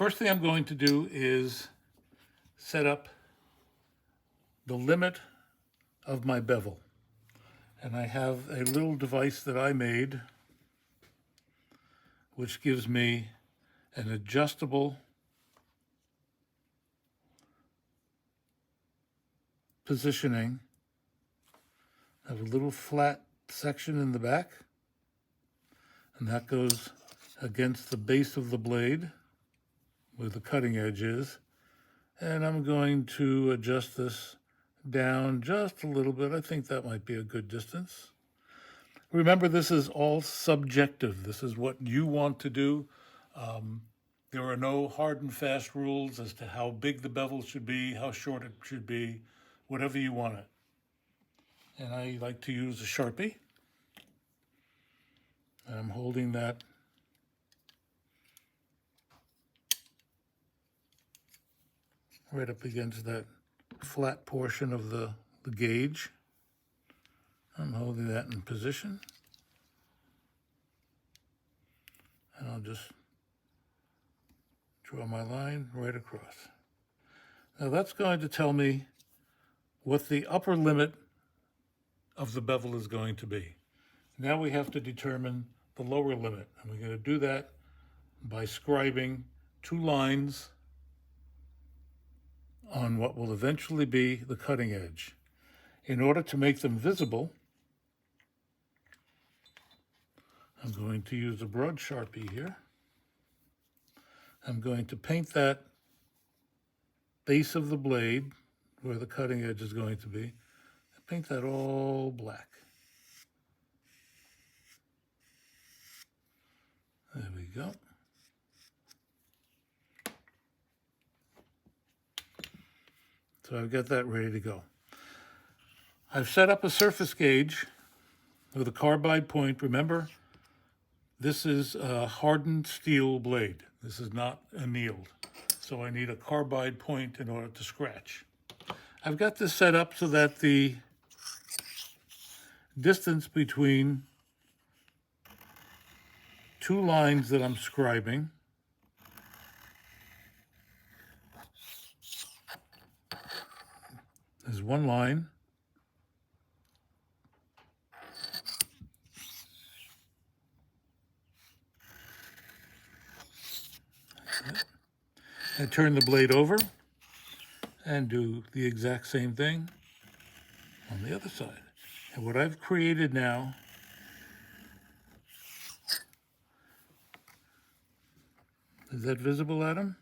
first thing I'm going to do is set up the limit of my bevel. And I have a little device that I made which gives me an adjustable positioning. I have a little flat section in the back, and that goes against the base of the blade where the cutting edge is. And I'm going to adjust this down just a little bit. I think that might be a good distance. Remember, this is all subjective. This is what you want to do. There are no hard and fast rules as to how big the bevel should be, how short it should be, whatever you want it. And I like to use a Sharpie. And I'm holding that right up against that flat portion of the gauge. I'm holding that in position. And I'll just draw my line right across. Now that's going to tell me what the upper limit of the bevel is going to be. Now we have to determine the lower limit. And we're going to do that by scribing two lines on what will eventually be the cutting edge. In order to make them visible, I'm going to use a broad Sharpie here. I'm going to paint that base of the blade where the cutting edge is going to be. Paint that all black. There we go. So I've got that ready to go. I've set up a surface gauge with a carbide point. Remember, this is a hardened steel blade. This is not annealed. So I need a carbide point in order to scratch. I've got this set up so that the distance between two lines that I'm scribing is one line. I turn the blade over and do the exact same thing on the other side. And what I've created now is that visible, Adam?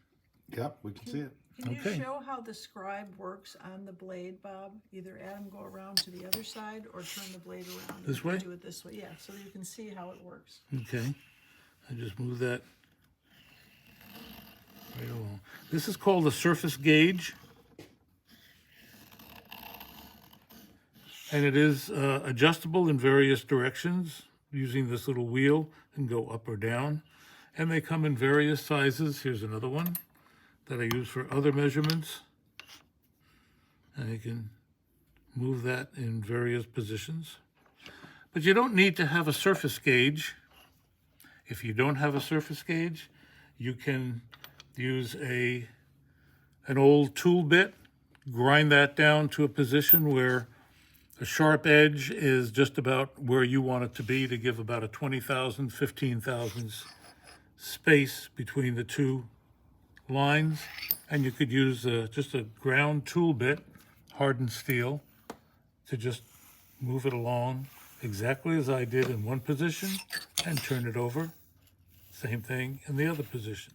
Yep, we can see it. Can you Okay. show how the scribe works on the blade, Bob? Either Adam go around to the other side or turn the blade around. This way? Do it this way, yeah, so you can see how it works. Okay. I just move that right along. This is called a surface gauge. And it is adjustable in various directions using this little wheel and go up or down. And they come in various sizes. Here's another one that I use for other measurements. And you can move that in various positions. But you don't need to have a surface gauge. If you don't have a surface gauge, you can use an old tool bit, grind that down to a position where the sharp edge is just about where you want it to be to give about a 20 thousandths, 15 thousandths space between the two lines. And you could use just a ground tool bit, hardened steel, to just move it along exactly as I did in one position and turn it over. Same thing in the other position.